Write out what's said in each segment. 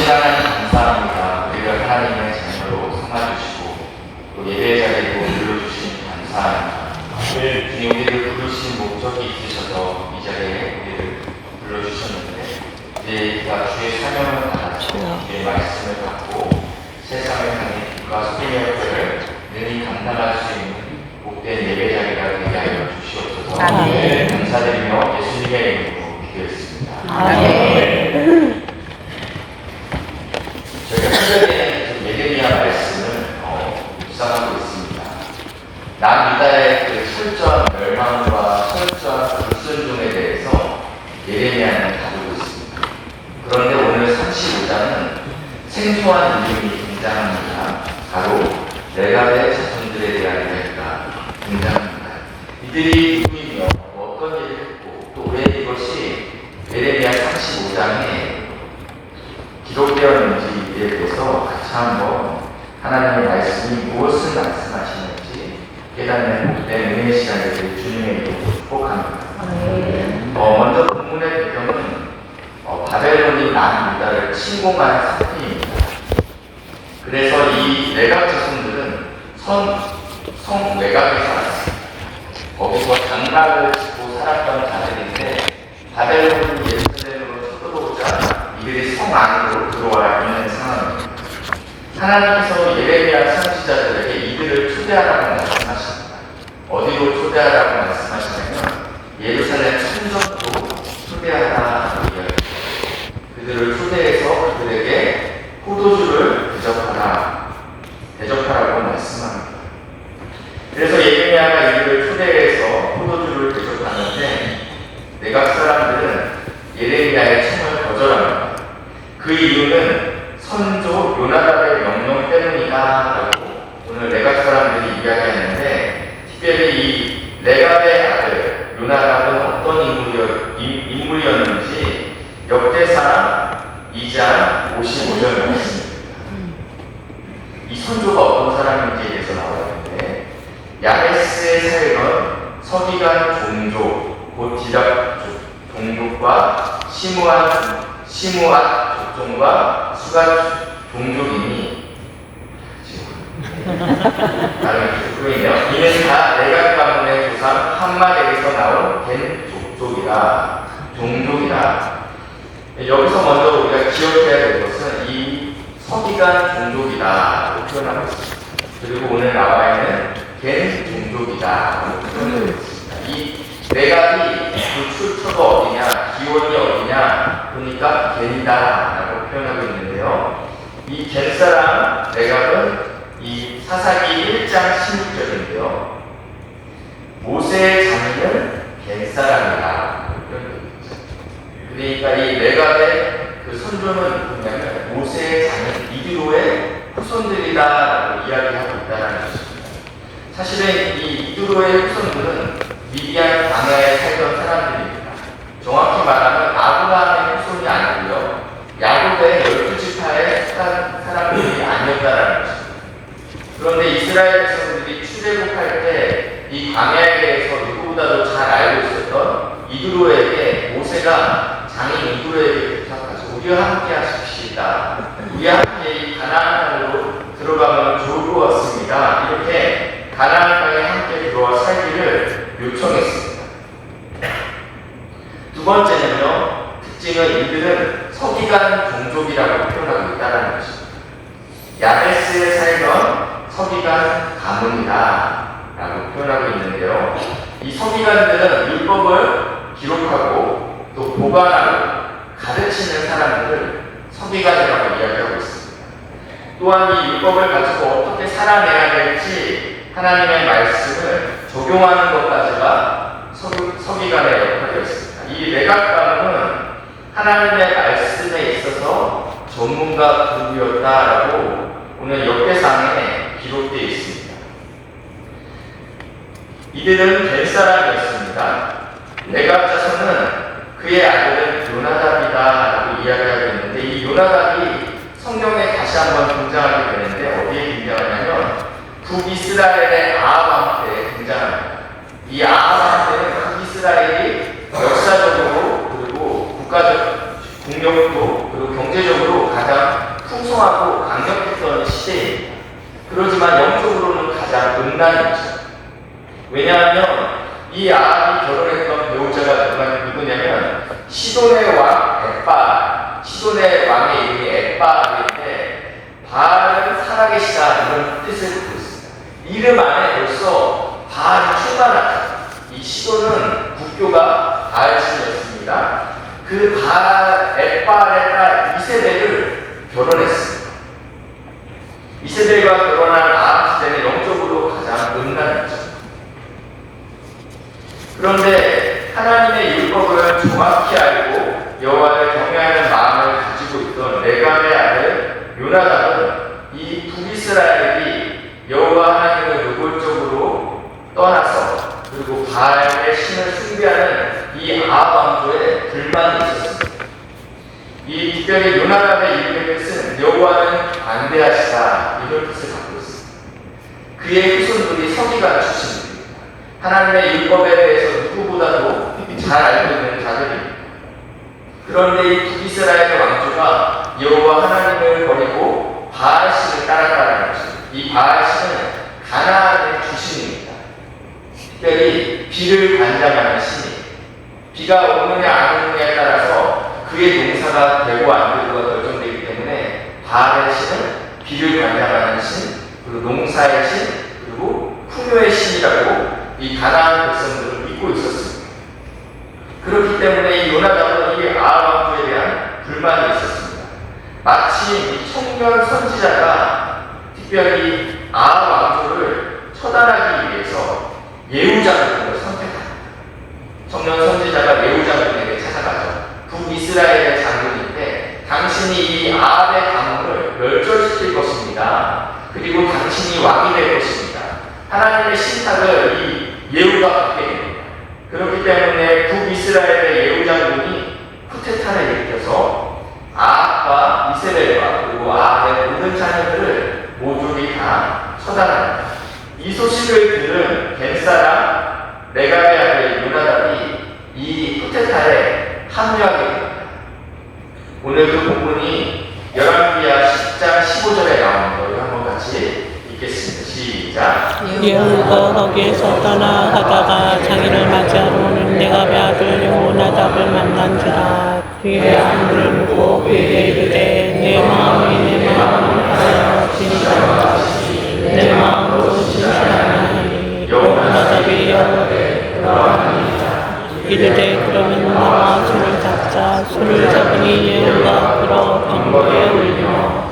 좋으신 하나님 감사합니다. 우리를 하나님의 자녀로 삼아주시고 또 예배 자리로 불러주신 감사합니다. 주님, 우리를 부르신 목적이 있으셔서 이 자리에 우리를 불러주셨는데 우리가 주의 사명을 받아서 주의 말씀을 받고 세상을 향해 빛과 소금의 역할을 능히 감당할 수 있는 복된 예배 자리가 되게 하여 주시옵소서. 아멘. 감사드리며 예수님의 이름으로 기도했습니다. 아멘. 저희가 새벽에 예레미야 말씀을 묵상하고 있습니다. 남유다의 그 철저한 멸망과 철저한 불순종에 대해서 예레미야는 다루고 있습니다. 그런데 오늘 35장은 생소한 이름이 등장합니다. 바로 레갑의 자손들에 대한 이야기가 등장합니다. 이들이 누구이며 어떤 일을 했고 또 왜 이것이 예레미야 35장에 기록되었는지에 대해서 같이 한번 하나님의 말씀이 무엇을 말씀하시는지 깨닫는 복된 은혜의 시간을 주님의 이름으로 축복합니다. 먼저 본문의 배경은 바벨론이 남유다를 침공한 사건입니다. 그래서 이 레갑 자손들은 성 레갑에 살았습니다. 거기서 장막을 짓고 살았던 자들인데 바벨론이 예루살렘으로 쳐들어오자 이들이 성 안으로 들어와 있는 상황입니다. 하나님께서 예레미야 선지자들에게 이들을 초대하라고 말씀하십니다. 어디로 초대하라고 말씀하시냐면 예루살렘 성전으로 초대하라고 이야기합니다. 그들을 초대해서 그들에게 포도주를 대접하라고 말씀합니다. 그래서 예레미야가 이들을 초대해서 포도주를 대접하는데 내각 사람들은 예레미야의 청을 거절합니다. 그 이유는 선조 요나답의 명령 때문이다 라고 오늘 레갑 사람들이 이야기하는데, 특별히 이 레갑의 아들 요나답은 어떤 인물이었는지 역대상 2장 55절이었습니다. 이 선조가 어떤 사람인지에 대해서 나와 있는데, 야베스에 살던 서기관 종족 곧 디락 종족과 시므앗 족종과 수갓 종족이니 이는 다 레갑 가문의 조상 함말에게서 나온 겐 종족이라. 여기서 먼저 우리가 기억해야 될 것은 이 서기관 종족이다라고 표현하고 있습니다. 그리고 오늘 나와 있는 겐 종족이다라고 표현하고 있습니다. 이 레갑이 그 출처가 어디냐, 기원이 어디냐, 그러니까 겐이다라고 표현하고 있는데요. 이 겐 사람 레갑은 이 사사기 1장 16절인데요. 모세의 자녀는 겐 사람이다. 그러니까 이 레갑의 그 선조는 누구냐면 모세의 자녀 이드로의 후손들이다라고 이야기하고 있다는 것입니다. 사실은 이 이드로의 후손들은 미디안 광야에 살던 사람들입니다. 정확히 말하면 아브라함의 후손이 아니고요, 야곱의 12지파의 사람들이 아니었다라는 것입니다. 그런데 이스라엘 백성들이 출애굽할 때 이 광야에 대해서 누구보다도 잘 알고 있었던 이드로에게 모세가 장인 이드로에게 부탁하죠. 우리와 함께 하십시다. 우리와 함께 이 가나안 땅으로 들어가면 좋을 것 같습니다. 이렇게 가나안 땅에 함께 들어와 살기를 요청했습니다. 두 번째는요, 특징은 이들은 서기관 종족이라고 표현하고 있다는 것입니다. 야베스에 살던 서기관 가문이다 라고 표현하고 있는데요, 이 서기관들은 율법을 기록하고 또 보관하고 가르치는 사람들을 서기관이라고 이야기하고 있습니다. 또한 이 율법을 가지고 어떻게 살아내야 될지 하나님의 말씀을 적용하는 것까지가 서기관의 역할이었습니다. 이 레갑 가문은 하나님의 말씀에 있어서 전문가 그룹이었다라고 오늘 역대상에 기록되어 있습니다. 이들은 겐 사람이었습니다. 레갑 자손은 그의 아들은 요나답이다라고 이야기하고 있는데, 이 요나답이 성경에 다시 한번 등장하게 되는데 어디에 등장하냐면 북이스라엘의 아합 왕 때 등장합니다. 이 아합 왕 때는 북이스라엘이 역사적으로 그리고 국가적 국력도 그리고 경제적으로 가장 숭하고 강력했던 시대입니다. 그렇지만 영적으로는 가장 음란했죠. 왜냐하면 이 아합이 결혼했던 배우자가 누구냐면 시돈의 왕 엣발, 시돈의 왕의 이름이 엣발인데 바알은 살아계시다 이런 뜻을 갖고 있습니다. 이름 안에 벌써 바알이 충만하다. 이 시돈은 국교가 바알신이었습니다. 그 바알 엣발의 딸 이세벨을 결혼했습니다. 이세벨과 결혼한 아합 시대는 영적으로 가장 음란했죠. 그런데 하나님의 율법을 정확히 알고 여호와를 경외하는 마음을 가지고 있던 레갑의 아들 요나답은 이 북이스라엘이 여호와 하나님을 노골적으로 떠나서 그리고 바알의 신을 숭배하는 이 아합 왕조에 불만이 있었습니다. 이 특별히 요나답의 이름의 뜻은 여호와는 반대하시다 이런 뜻을 갖고 있습니다. 그의 후손들이 서기관 출신입니다. 하나님의 율법에 대해서 누구보다도 잘 알고 있는 자들입니다. 그런데 이 북이스라엘의 왕조가 여호와 하나님을 버리고 바알신을 따랐다는 것입니다. 이 바알신은 가나안의 주신입니다. 특별히 비를 관장하는 신이 비가 오느냐 안 오느냐에 따라서 그의 농사가 되고 안 되고가 결정되기 때문에 바알의 신은 비를 관장하는 신, 그리고 농사의 신, 그리고 풍요의 신이라고 이 가나안 백성들을 믿고 있었습니다. 그렇기 때문에 이 요나답은 이 아합 왕조에 대한 불만이 있었습니다. 마치 이 청년 선지자가 특별히 아합 왕조를 처단하기 위해서 예후장군을 선택합니다. 청년 선지자가 예후장군에게 찾아가죠. 북이스라엘의 장군인데 당신이 이 아합의 가문을 멸절시킬 것입니다. 그리고 당신이 왕이 될 것입니다. 하나님의 신탁을 이 예후가 받게 됩니다. 그렇기 때문에 북이스라엘의 예후장군이 쿠데타를 일으켜서 아합과 이세벨과 그리고 아합의 모든 자녀들을 모조리 다 처단합니다. 이 소식을 들은 겐사랑 레갑의 아들 요나답이 이 쿠데타에 합류하게 됩니다. 오늘 그 부분이 열왕기하 10장 15절에 나오는 거 한번 같이 읽겠습니다. 시작. 예후가 거기에서 떠나가다가 자기를 맞이하러 오는 레갑의 아들 요나답을 만난지라. 그의 안무를 묻고 그에게 이르되 내 마음을 하여 진실하니 내 마음으로 진실하니 요나답이 여호와께 돌아가니라. 이르되 그러면 나와 손을 잡자. 손을 잡으니 예후가 끌어 병거에 올리며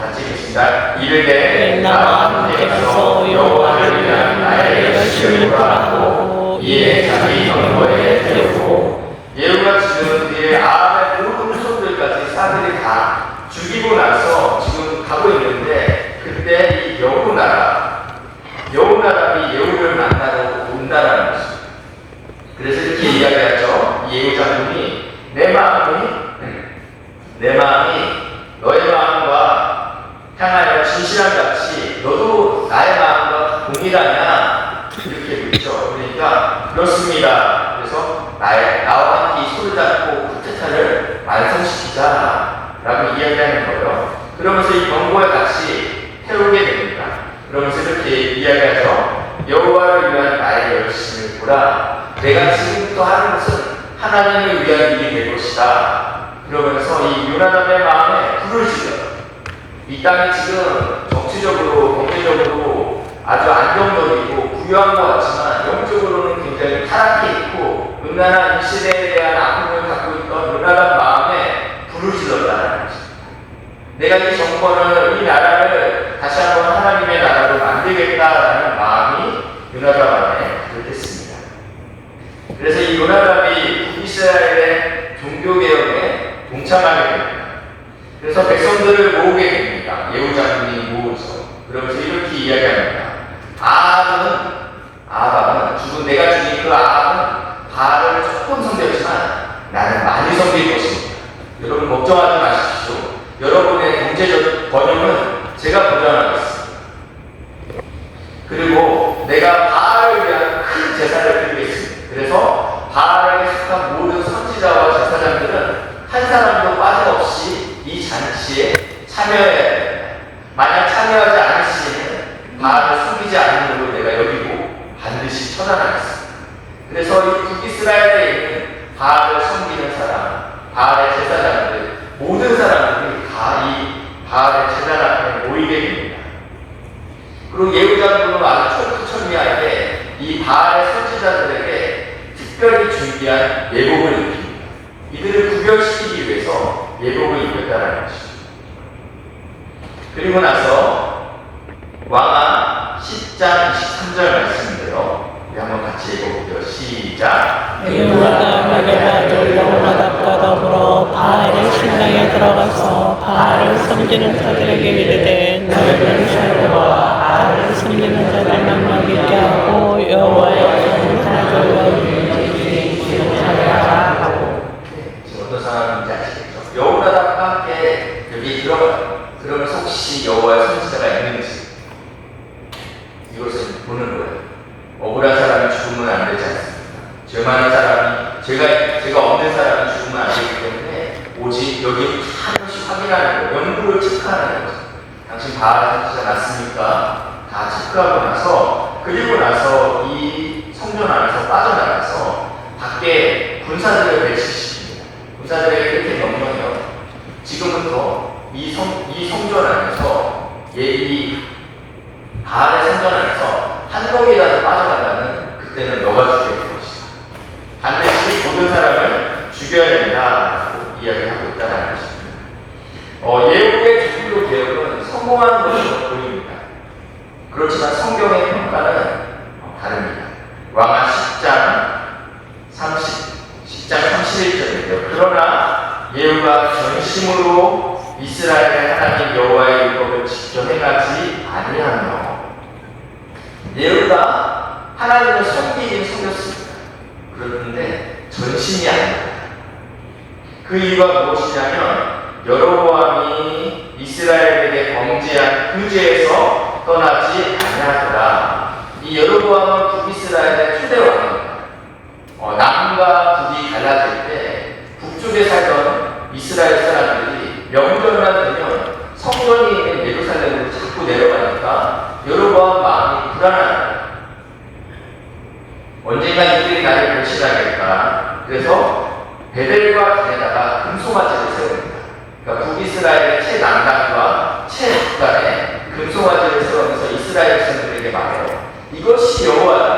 이르되 나와 함께 가서 여호와를 위한 나의 열심을 보라고 이에 자기 병거에 태우고. 예후가 지금 그의 아합의 모든 후손들까지 사들이 다 죽이고 나서 지금 가고 있는데 그때 이 여호나답이 예후를 만나러 온다라는 것입니다. 그래서 이렇게 이야기하죠. 예후 장군이 내 마음이 너의 마음과 향하여 진실한 같이 너도 나의 마음과 동일하냐 이렇게 묻죠. 그러니까 그렇습니다. 그래서 나와 함께 손을 잡고 쿠데타를 완성시키자라고 이야기하는 거예요. 그러면서 이 병거에 같이 태우게 됩니다. 그러면서 이렇게 이야기하죠. 여호와를 위한 나의 열심을 보라. 내가 지금부터 하는 것은 하나님을 위한 일이 될 것이다. 그러면서 이 요나답의 마음에 불을 질러요. 이 땅이 지금 정치적으로, 경제적으로 아주 안정적이고 부유한 것 같지만 영적으로는 굉장히 타락해 있고 음란한 이 시대에 대한 아픔을 갖고 있던 요나답 마음에 불을 질렀다는 것입니다. 내가 이 정권을, 이 나라를 다시 한번 하나님의 나라로 만들겠다라는 마음이 요나답 안에 가득했습니다. 그래서 이 요나답이 북이스라엘의 종교개혁에 동참하게 됩니다. 그래서 백성들을 모으게 됩니다. 예후 장군이 모으죠. 그러면서 이렇게 이야기합니다. 아합은 죽은 내가 죽인 그 아합은 바알을 조금 섬겼지만 나는 많이 섬길 것입니다. 여러분 걱정하지 마십시오. 여러분의 경제적 번영은 제가 보장하겠습니다. 그리고 내가 바알을 위한 큰 제사를 드리겠습니다. 그래서 바알에게 속한 모든 선지자와 제사장들은 한 사람도 빠짐없이 이 잔치에 참여해야 됩니다. 있다라는 것이죠. 그리고 나서 왕하 10장 23절 말씀인데요. 우리 한번 같이 읽어볼게요. 시작. 여호와가 마게라 여호와답과 더불어 바알의 신당에 들어가서 바알을 섬기는 자들에게 이르되 너희는 살려와 바알을 섬기는 자들만 먹이게 하고 여호와의 종 하나님과 지금 어떤 상황인지 아시겠죠? 여호와답과 함께 여기 들어가요. 그러면서 혹시 여호와의 선지자가 있는지 이것을 보는 거예요. 억울한 사람이 죽으면 안 되지 않습니까? 죄 많은 사람이, 제가 없는 사람이 죽으면 안 되기 때문에 오직 여기 한 번씩 확인하는 거예요. 연구를 체크하는 거죠. 당신 바알 선지자 났습니까? 다 체크하고 나서, 그리고 나서 이 성전 안에서 빠져나가서 밖에 군사들을 배치시킵니다. 군사들에게 이렇게 명령해요. 지금부터 이 성전 안에서 이 바알의 성전 안에서 한 명이라도 빠져나가면 그때는 너가 죽여야 될 것이다. 반드시 모든 사람을 죽여야 된다고 이야기하고 있다는 것입니다. 예후의 종교 개혁은 성공한 것으로 보입니다. 그렇지만 성경의 평가는 다릅니다. 왕하 10장 31절인데요. 그러나 예후가 전심으로 이스라엘의 하나님 여호와의 율법을 지켜 행하지 아니하며 예후가 하나님을 섬기긴 섬겼습니다. 그런데 전심이 아닙니다. 그 이유가 무엇이냐면 여로보암이 이스라엘에게 범죄한 그 죄에서 떠나지 아니하더라. 이 여로보암은 북이스라엘의 초대 왕입니다. 남과 북이 갈라질 때 북쪽에 살던 이스라엘 사람들이 명절만 되면 성전이 있는 예루살렘으로 자꾸 내려가니까 여로보암 마음이 불안합니다. 언젠가 이들이 나를 배신하겠다. 그래서 베델과 단에다가 금송아지를 세웁니다. 그러니까 북이스라엘의 최남단과 최북단에 금송아지를 세우면서 이스라엘 백성들에게 말해요. 이것이 여호와다.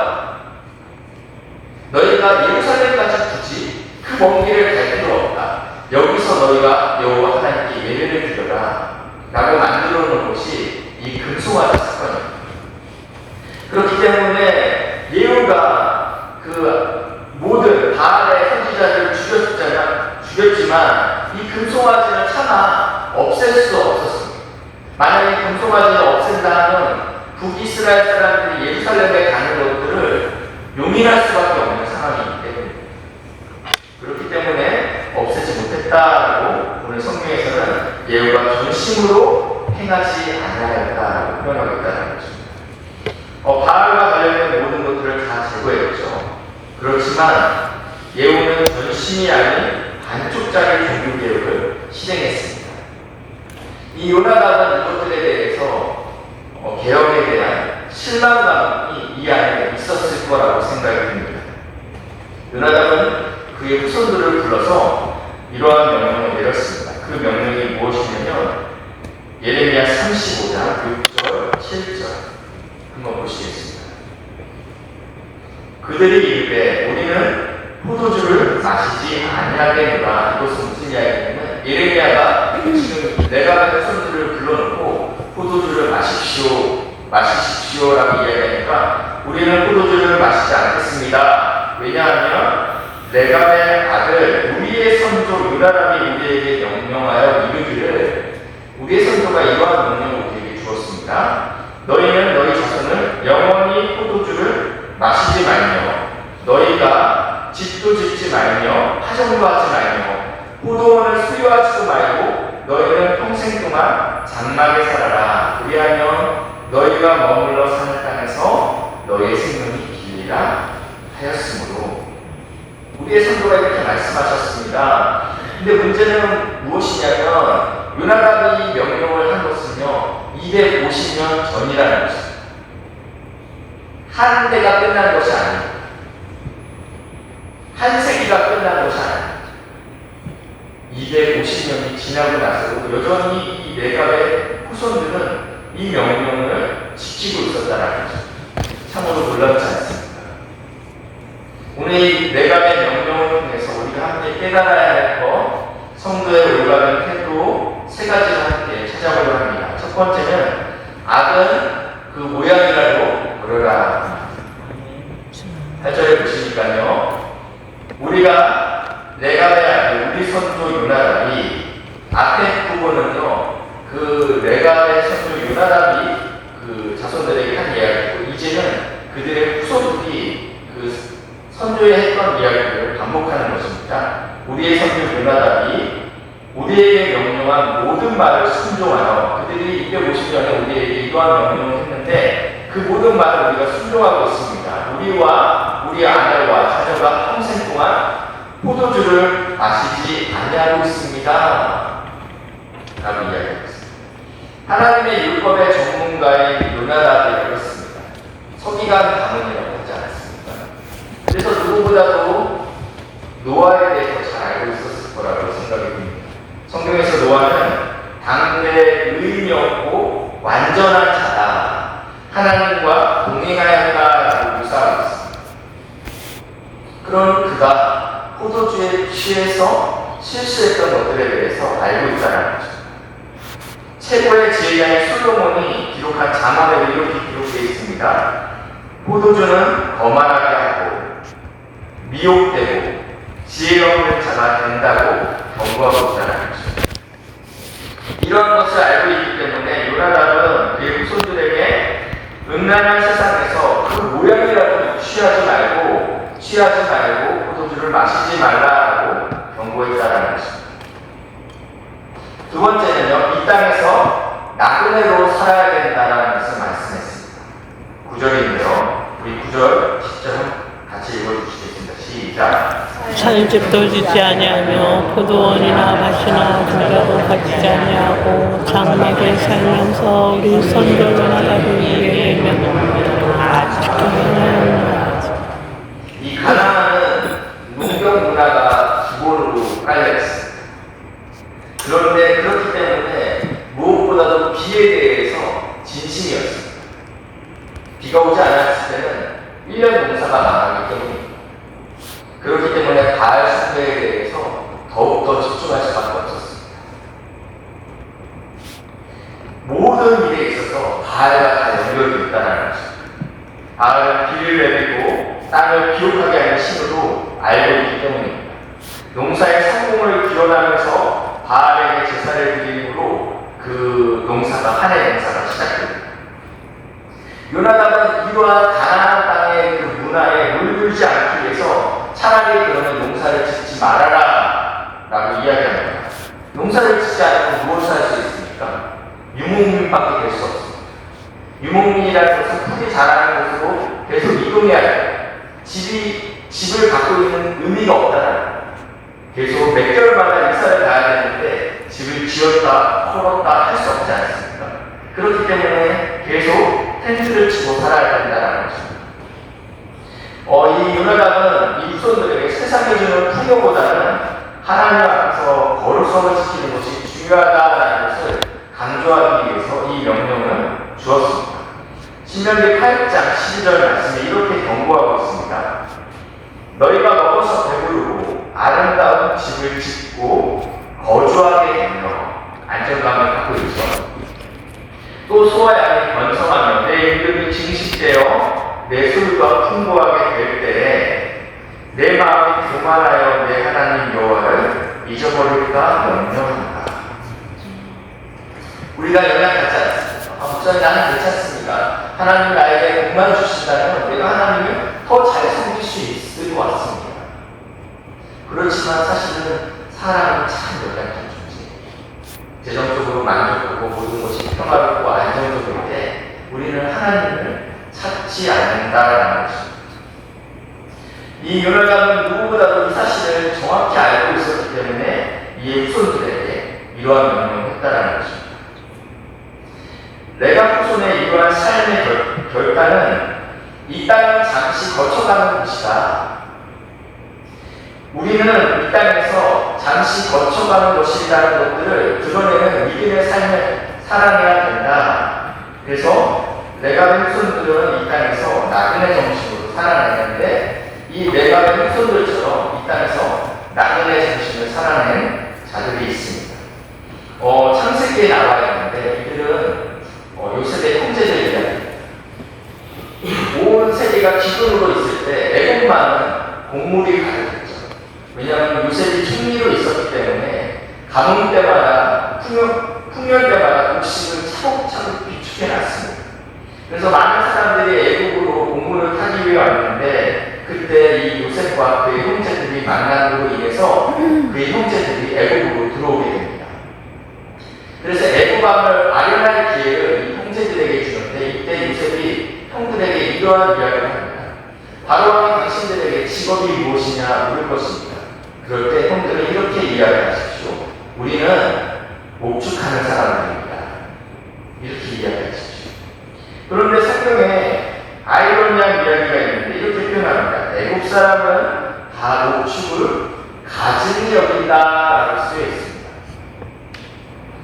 너희가 예루살렘까지 굳이 그 먼 길을 갈 필요 없다. 여기서 너희가 여호와 하나님께 예배를 드려라 라고 만들어 놓은 것이 이 금송아지 사건입니다. 그렇기 때문에 예후가 그 모든 바알의 선지자들을 죽였지만 이 금송아지는 차마 없앨 수 없었습니다. 만약에 금송아지를 없앤다 하면 북이스라엘 사람들이 예루살렘에 가는 것들을 용인할 수밖에 없는 상황이기 때문에 그렇기 때문에 없애지 못했다라고 오늘 성경에서는 예후가 전심으로 행하지 아니하였다라고 표현하고 있다는 것입니다. 바알과 관련된 모든 것들을 다 제거했죠. 그렇지만 예후는 전심이 아닌 반쪽짜리 종교개혁을 실행했습니다. 이 요나답은 이것들에 대해서 개혁에 대한 실망감이 이 안에 있었을 거라고 생각이 듭니다. 요나답은 그의 후손들을 불러서 이러한 명령을 내렸습니다. 그 명령이 무엇이냐면 예레미야 35장 6절, 7절 한번 보시겠습니다. 그들이 이르되 우리는 포도주를 마시지 아니하겠노라. 이것은 무슨 이야기냐면 예레미야가 지금 레가벨의 손들을 불러놓고 포도주를 마시십시오라고 이야기하니까 우리는 포도주를 마시지 않겠습니다. 왜냐하면 레가벨 아들 우리의 선조 요나답이 우리에게 명령하여 이르기를 우리의 선조가 이러한 명령을 우리에게 주었습니다. 너희는 너희 자손을 영원히 포도주를 마시지 말며 너희가 집도 짓지 말며 파종도 하지 말며 포도원을 수유하지도 말고 너희는 평생 동안 장막에 살아라. 그리하면 너희가 머물러 사는 땅에서 너희의 생명이 길리라 하였으므로 우리의 선조가 이렇게 말씀하셨습니다. 근데 문제는 무엇이냐면 요나답이 명령을 한 것은요 250년 전이라는 것입니다. 한 대가 끝난 것이 아닙니다. 한 세기가 끝난 것이 아닙니다. 250년이 지나고 나서도 여전히 이 레갑의 후손들은 이 명령을 지키고 있었다는 거죠. 참으로 놀랍지 않습니까? 오늘 이 레갑의 명령을 통해서 우리가 함께 깨달아야 할 것, 성도의 올바른 태도, 번째는 악은 그 모양이라도 그러라. 8절에 보시니까요. 우리가 레갑의 아들 우리 선조 요나답이 앞에 부분은요. 그 레갑의 선조 요나답이 그 자손들에게 한 이야기고 이제는 그들의 후손들이 그 선조에 했던 이야기를 반복하는 것입니다. 우리의 선조 요나답이 우리에게 명령한 모든 말을 순종하여 그들이 250년에 우리에게 이러한 명령을 했는데 그 모든 말을 우리가 순종하고 있습니다. 우리와 우리 아내와 자녀가 평생 동안 포도주를 마시지 아니하고 있습니다. 라고 이야기했습니다. 하나님의 율법의 전문가인 요나답이 그렇습니다. 서기관 가문이라고 하지 않았습니까? 그래서 누구보다도 노아에 대해서 잘 알고 있었을 거라고 생각이 듭니다. 성경에서 노아는 당대의 의인이었고 완전한 자다. 하나님과 동행하였다라고 묘사하고 있습니다. 그런 그가 포도주에 취해서 실수했던 것들에 대해서 알고 있다는 거죠. 최고의 지혜자인 솔로몬이 기록한 자문에 이렇게 기록되어 있습니다. 포도주는 거만하게 하고 미혹되고 지혜 없는 자가 된다고 경고하고 있다는 거죠. 이런 것을 알고 있기 때문에 요나답은 그의 후손들에게 음란한 세상에서 그 모양이라도 취하지 말고 포도주를 마시지 말라고 경고했다는 것입니다. 두 번째는요, 이 땅에서 나그네로 살아야 된다는 것을 말씀했습니다. 9절인데요. 우리 9절 10절 같이 읽어주시겠습니다. 시작. 살집도 짓지 아니하며 포도원이나 밭이나 분가도 가지지 아니하고 장막에 살면서 우리 선조 요나답을 위해 이 가나안은 농경 문화가 기본으로 깔려 있습니다. 그런데 그렇기 때문에 무엇보다도 비에 대해서 진심이었습니다. 비가 오지 않았을 때는 1년 농사가 망하기 때문입니다. 그렇기 때문에 바알 숭배에 대해서 더욱더 집중할 수밖에 없었습니다. 모든 일에 있어서 바알과 다 연결되어 있다는 것입니다. 바알은 비를 내리고 땅을 비옥하게 하는 신으로 알고 있기 때문입니다. 농사의 성공을 기원하면서 바알에게 제사를 드림으로 그 농사가 한 해 농사가 시작됩니다. 요나답은 이러한 가나안 땅의 그 문화에 물들지 않기 위해서 차라리 그러면 농사를 짓지 말아라 라고 이야기합니다. 농사를 짓지 않고 무엇을 할 수 있습니까? 유목민밖에 될 수 없습니다. 유목민이라는 것은 풀이 자라는 곳으로 계속 이동해야 돼요. 집을 갖고 있는 의미가 없다는 거예요. 계속 몇 개월마다 이사를 가야 되는데 집을 지었다, 헐었다 할 수 없지 않습니까? 그렇기 때문에 계속 텐트를 치고 살아야 된다는 것입니다. 이 요나답은 이 후손들에게 세상에 주는 풍요보다는 하나님 앞에서 거룩성을 지키는 것이 중요하다는 것을 강조하기 위해서 이 명령을 주었습니다. 신명기 8장 12절 말씀에 이렇게 경고하고 있습니다. 너희가 먹어서 배부르고 아름다운 집을 짓고 거주하게 되며 안정감을 갖고 있어. 또 소와 양이 번성하며 내 임금이 증식되어 내 소유가 풍부하게 될 때에 내 마음이 교만하여 내 하나님 여호와를 잊어버릴까 염려한다. 우리가 연약하지 않습니다. 목사님 나는 괜찮습니다. 하나님 나에게 복만 주신다면 내가 하나님을 더 잘 섬길 수 있을 것 같습니다. 그렇지만 사실은 사람은 참 연약한 존재. 재정적으로 만족하고 모든 것이 평화롭고 안정적일 때 우리는 하나님을 찾지 않는다라는 것입니다. 이 요나답은 누구보다도 이 사실을 정확히 알고 있었기 때문에 이의 후손들에게 이러한 명령을 했다라는 것입니다. 레갑 후손의 이러한 삶의 결과는 이 땅은 잠시 거쳐가는 것이다. 우리는 이 땅에서 잠시 거쳐가는 것이라는 것들을 드러내는 믿음의 삶을 살아내야 된다. 그래서 레갑의 후손들은 이 땅에서 나그네 정신으로 살아내는데 이 레갑의 후손들처럼 이 땅에서 나그네 정신을 살아내는 자들이 있습니다. 창세기에 나와 있는데 이들은 세계가 기근으로 있을 때 애국만은 곡물이 가득했죠. 왜냐하면 요셉이 총리로 있었기 때문에 가뭄 때마다 풍년 때마다 곡식을 차곡차곡 비축해놨습니다. 그래서 많은 사람들이 애국으로 곡물을 타기 위해 왔는데 그때 이 요셉과 그의 형제들이 만남으로 인해서 그의 형제들이 애국으로 들어오게 됩니다. 그래서 애국왕을 마련할 기회를 이 형제들에게 주는데 이때 요셉이 형들에게 이러한 이야기를 합니다. 바로 당신들에게 직업이 무엇이냐 물을 것입니다. 그럴 때 형들은 이렇게 이야기하십시오. 우리는 목축하는 사람들입니다. 이렇게 이야기하십시오. 그런데 성경에 아이러니한 이야기가 있는데 이렇게 표현합니다. 애국 사람은 다 목축을 가증히 여긴다라고 쓰여 있습니다.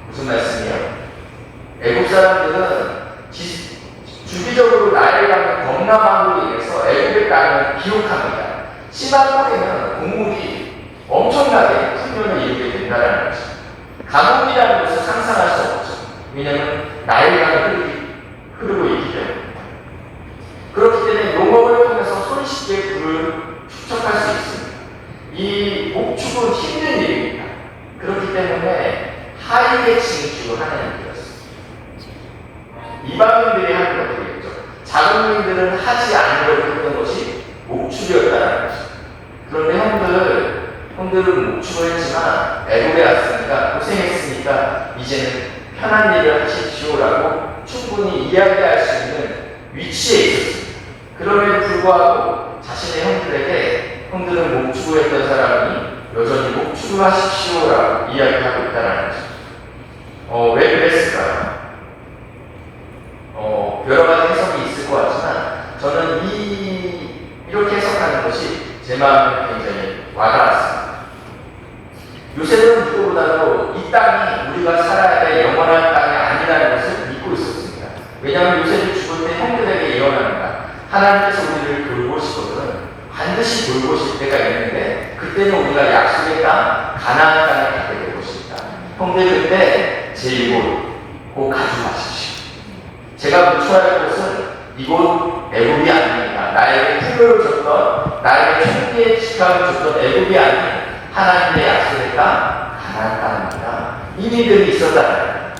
무슨 말씀이에요? 애국 사람들은 주기적으로 나일강의 범람함으로 인해서 애국의 땅을 기록합니다. 심한 뿌리는 곡물이 엄청나게 풍년을 이루게 된다는 거죠. 가뭄이라는 것을 상상할 수 없죠. 왜냐하면 나일강이 흐르고 있기 때문에. 그렇기 때문에 농업을 통해서 손쉽게 불을 축적할 수 있습니다. 이 목축은 힘든 일입니다. 그렇기 때문에 하위 계층이 주로 하는 일이었습니다. 이방인들이 하는 것들이겠죠. 자국민들은 하지 않으려고 했던 것이 목축이었다는 것입니다. 그런데 형들은 목축을 했지만 애국에 왔으니까 고생했으니까 이제는 편한 일을 하십시오라고 충분히 이야기할 수 있는 위치에 있었습니다. 그럼에도 불구하고 자신의 형들은 목축을 했던 사람이 여전히 목축을 하십시오라고 이야기하고 있다는 것입니다. 왜 그랬을까요? 여러 가지 해석이 있을 것 같지만 저는 이렇게 해석하는 것이 제 마음에 굉장히 와닿았습니다. 요셉은 누구보다도 이 땅이 우리가 살아야 될 영원한 땅이 아니라는 것을 믿고 있었습니다. 왜냐하면 요셉이 죽을 때 형들에게 예언합니다. 하나님께서 우리를 돌보시거든 반드시 돌보실 때가 있는데 그때는 우리가 약속의 땅 가나안 땅에 가게 될 것입니다. 형들 그때 제 이곳 꼭 가져가십시오. 제가 묻혀야 할 곳은 이곳 애굽이 아닙니다. 나에게 풍요를 줬던 나에게 총리의 직함을 줬던 애굽이 아닌 하나님의 약속의 땅 가나안 땅입니다. 이 믿음이 있었다는 거예요.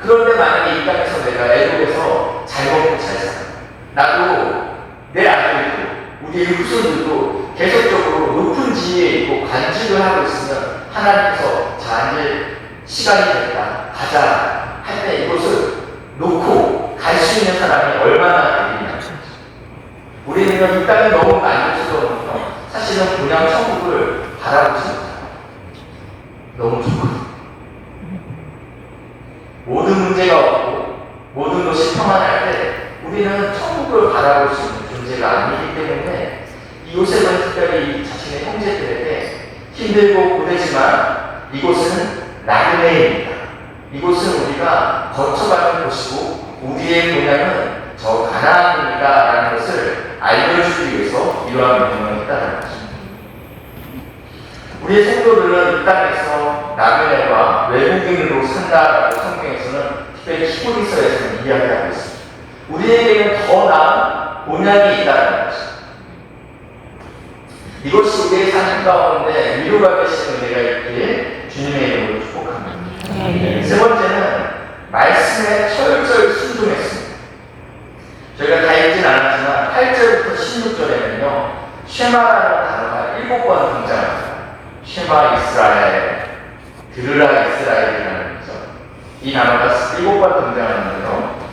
그런데 만약에 이 땅에서 내가 애굽에서 잘 먹고 잘 살아 나도 내 아들도 우리의 후손들도 계속적으로 높은 지위에 있고 간직을 하고 있으면 하나님께서 자 이제 시간이 됐다 가자 할 때 이곳을 놓고 갈 수 있는 사람이 얼마나 되겠냐. 우리는 이 땅이 너무 만족스러우면 사실은 그냥 천국을 바라보지 못해요. 너무 좋거든요. 모든 문제가 없고 모든 것이 평안할 때 우리는 천국을 바라볼 수 있는 존재가 아니기 때문에 이 요셉은 특별히 자신의 형제들에게 힘들고 고되지만 이곳은 나그네입니다. 이곳은 우리가 거쳐가는 곳이고 우리의 본향은 저 가나안입니다 라는 것을 알려주기 위해서 이러한 명령을 했다는 것입니다. 우리의 성도들은 이 땅에서 나그네와 외국인으로 산다라고 성경에서는 특별히 히브리서에서는 이야기하고 있습니다. 우리에게는 더 나은 본향이 있다는 것입니다. 이것이 우리의 삶 가운데 위로가 되시는 은혜가 있기에 주님의 이름으로 축복합니다. 세 번째는 말씀에 철저히 순종했습니다. 저희가 다 읽진 않았지만 8절부터 16절에는요 쉐마라는 단어가 7번 등장합니다. 쉐마 이스라엘, 들으라 이스라엘이라는 거죠. 이 단어가 7번 등장하는데요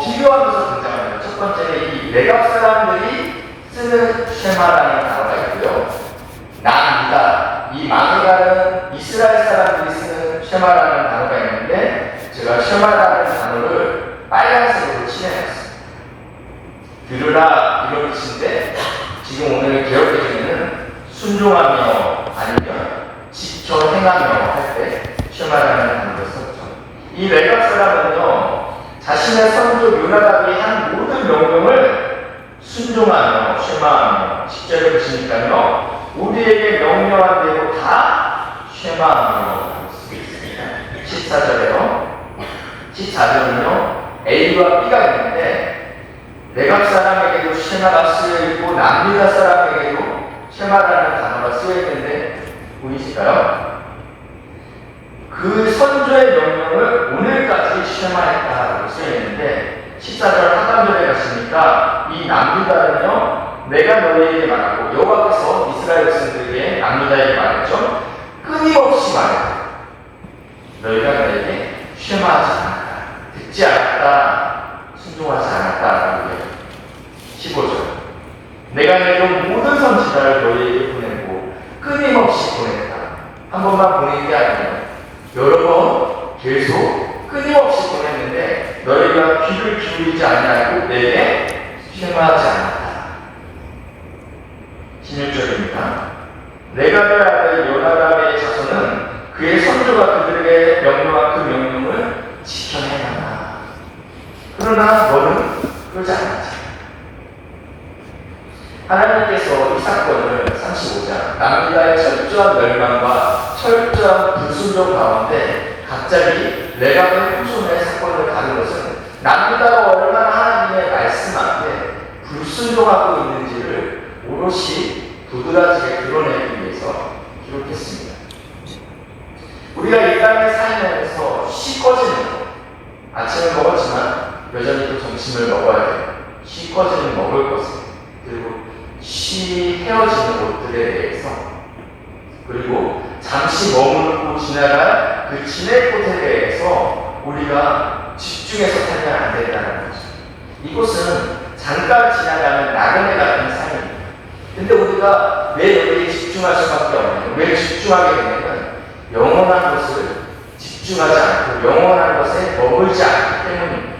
비교하면서 등장합니다. 첫 번째는 이 외곽 사람들이 쓰는 쉐마라는 단어가 있고요 나입니다. 이 망해가는 이스라엘 사람들이 쓰는 쉐마라는 단어가 있는데 제가 쉐마라는 단어를 빨간색으로 칠해놨습니다. 들으라 이런 뜻인데 지금 오늘 개혁개정에는 순종하며 아니면 지켜 행하며 할 때 쉐마라는 단어를 썼죠. 이 외곽 사람은요 자신의 선조 요나답이 한 모든 명령을 순종하며 쉐마하며 10절에 보시니까요 우리에게 명령한 대로 다 쉐마하며 쓰고 있습니다. 14절에요 14절은요 A와 B가 있는데 내각 사람에게도 쉐마가 쓰여 있고 남유다 사람에게도 쉐마라는 단어가 쓰여 있는데 보이실까요? 그 선조의 명령을 오늘까지 쉐마했다라고 쓰여 있는데 14절 하반절에 가시니까 이 남유다는요, 내가 너희에게 말하고 여호와께서 이스라엘 백성들에게 남유다에게 말했죠. 끊임없이 말했다. 너희가 나에게 쉐마하지 않았다, 듣지 않았다, 순종하지 않았다라고 해요. 15절 내가 내준 모든 선지자를 너희에게 보내고 끊임없이 보냈다. 한 번만 보낸 게 아니에요. 여러 번 계속 끊임없이 보냈는데 너희가 귀를 기울이지 아니하고 내게 쉐마하지 않았다. 16절입니다. 레갑의 아들 요나답의 자손은 그의 선조가 그들에게 명령한 그 명령을 지켜내나다. 그러나 너는 그러지 않았지. 하나님께서 이 사건을 35장 남유다의 철저한 멸망과 철저한 불순종 가운데 갑자기 레갑의 후손의 사건을 다룬 것은 남유다가 얼마나 하나님의 말씀 앞에 불순종하고 있는지를 오롯이 도드라지게 드러내기 위해서 기록했습니다. 우리가 이 땅에 살면서 씨 꺼지는 것, 아침을 먹었지만 여전히 또 점심을 먹어야 돼요. 씨 꺼지는 먹을 것을, 그리고 씨 헤어지는 것들에 대해서, 그리고 잠시 머물고 지나갈 그 지낼 곳에 대해서 우리가 집중해서 살면 안 된다는 거죠. 이곳은 잠깐 지나가는 나그네 같은 삶입니다. 근데 우리가 왜 여기에 집중할 수밖에 없냐면, 왜 집중하게 되냐면 영원한 것을 집중하지 않고 영원한 것에 머물지 않기 때문입니다.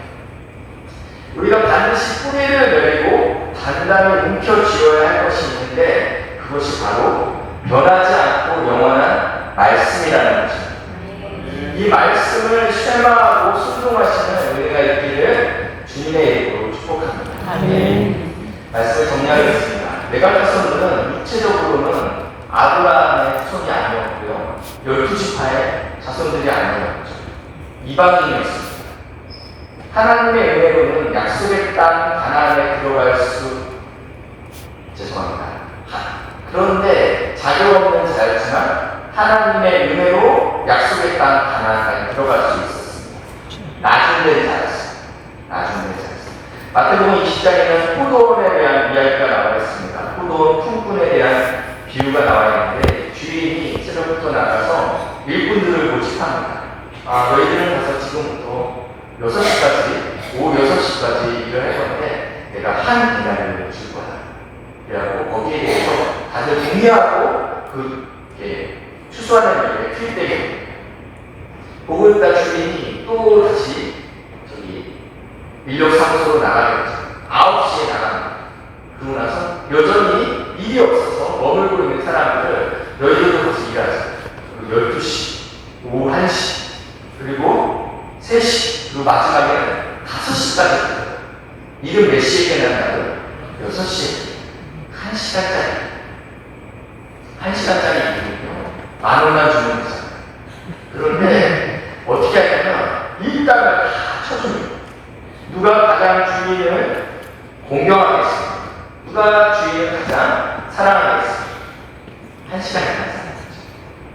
우리가 반드시 뿌리를 내리고 단단히 움켜쥐어야 할 것이 있는데 그것이 바로 변하지 않고 영원한 말씀이라는 것입니다. 이 말씀을 쉐마하고 순종하시는 은혜가 있기를 주님의 이름으로 축복합니다. 아멘. 말씀을 정리하겠습니다. 내가 자손들은 육체적으로는 아브라함의 후손이 아니었고요, 12지파의 자손들이 아니었죠. 이방인이었습니다. 하나님의 은혜로는 약속의 땅 가나안에 들어갈 수, 죄송합니다. 그런데 자격 없는 자였지만 하나님의 은혜로 약속의 땅 가나안에 들어갈 수 있었습니다. 나중된 자였습니다. 나중된 자였습니다. 마태복음 20장에는 포도원에 대한 이야기가 나와 있습니다. 포도원 품꾼에 대한 비유가 나와 있는데 주인이 새로부터 나가서 일꾼들을 모집합니다. 너희들은 가서 지금부터 6시까지, 오후 6시까지 일을 할 건데 내가 한 디나리를 줄 거다. 그래갖고 거기에 대해서 다들 동의하고 추수하는 일에 투입되게 보고 있다 주인이 또 다시 인력 사무소로 나가겠죠. 9시에 나갑니다. 그러고 나서 여전히 일이 없어서 머물고 있는 사람들을 너희들도 같이 일하자. 그리고 12시, 오후 1시, 그리고 3시, 그리고 마지막에는 5시까지 일은 몇 시에 끝난다고요? 6시에 1시간짜리 1시간짜리 일이군요. 10,000원만 주면 되잖아요. 그런데 어떻게 하냐면 일당을 다 쳐줍니다. 누가 가장 주인을 공경하겠습니까? 누가 주인을 가장 사랑하겠습니까? 1시간이 가장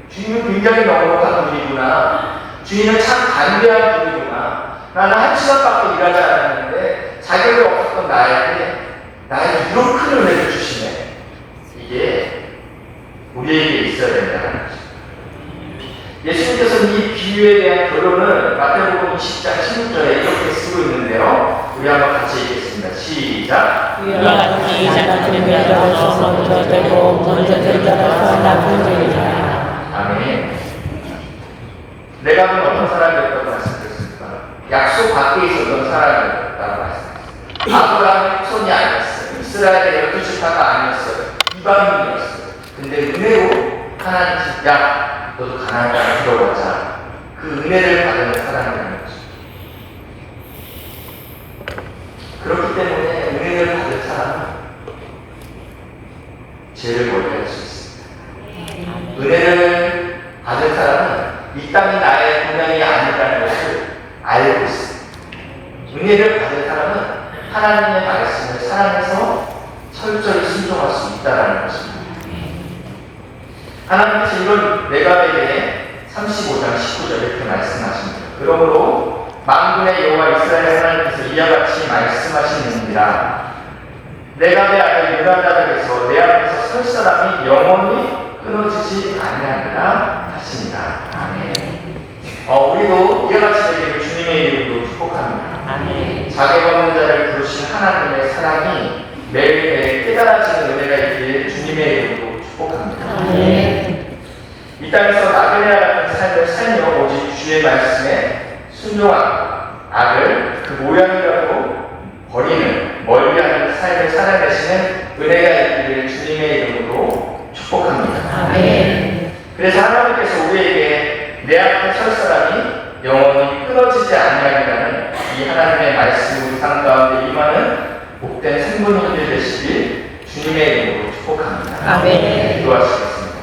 주인은 굉장히 넉넉한 분이구나. 주인은 참 담대한 분이구나. 나는 1시간밖에 일하지 않았는데 자격이 없었던 나에게 이런 큰 은혜를 주시네. 이게 우리에게 있어야 된다는 거죠. 예수님께서는 이 비유에 대한 결론을 마태복음 20장 16절에 이렇게 쓰고 있는데요. 우리 한번 같이 읽겠습니다. 시작. 유학이 작은 자로서 먼저 되고 먼저 된 자로서 나쁜 자이라. 아멘. 레갑은 어떤 사람이었다고 말씀드렸습니까? 약속 밖에 있었던 사람이었다고 말씀드렸습니다. 아브라함의 후손이 아니었어요. 이스라엘의 12지파가 아니었어요. 이방인이었어요. 근데 은혜로 하나님 야 너도 가나안 땅에 들어가자. 그 은혜를 받는 사람이라는 거죠. 그렇기 때문에 은혜를 받은 사람은 죄를 멀리할 수 있습니다. 은혜를 받은 사람은 이 땅이 나의 고향이 아니라는 것을 알고 있습니다. 은혜를 받은 사람은 하나님의 말씀을 사랑해서 철저히 순종할 수 있다는 것입니다. 하나님께서 이런 레가벨에 35장 19절에 이렇게 말씀하십니다. 그러므로 만군의 여호와 이스라엘 하나님께서 이와 같이 말씀하시느니라. 레가벨 아들 요나답에게서 내 앞에서 설 사람이 영원히 끊어지지 아니하리라 하시니라. 아멘. 우리도 이와 같이 되기를 주님의 이름으로 축복합니다. 아멘. 자격 없는 자를 부르신 하나님의 사랑이 매일매일 깨달아지는 은혜가 있기를 주님의 이름으로 축복합니다. 아멘. 이 땅에서 나그네와 같은 삶을 살며 오직 주의 말씀에 순종하고 악을 그 모양이라도 버리는 멀리하는 삶을 살아내시는 은혜가 있기를 주님의 이름으로 축복합니다. 아멘. 그래서 하나님께서 우리에게 내 앞에 설 사람이 영원히 끊어지지 아니하리라는 이 하나님의 말씀이 우리 삶 가운데 임하는 복된 생존인들 되시길 주님의 이름으로 축복합니다. 아멘. 기도하시겠습니다.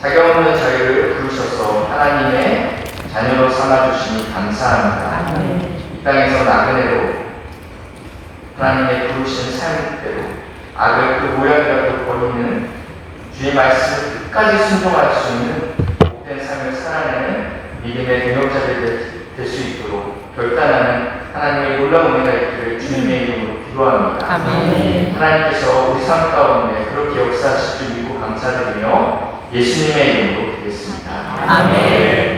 자격 없는 저희를 부르셔서 하나님의 자녀로 삼아주시니 감사합니다. 아멘. 이 땅에서 나그네로 하나님의 부르신 삶대로 악을 그 모양이라도 버리는 주의 말씀을 끝까지 순종할 수 있는 복된 삶을 살아내는 믿음의 동역자들이 될 수 있도록 결단하는 하나님의 놀라운 은혜가 있기를 주님의 이름으로 기도합니다. 아멘. 하나님께서 우리 삶 가운데 그렇게 역사하실 줄 믿고 감사드리며 예수님의 이름으로 드리겠습니다. 아멘.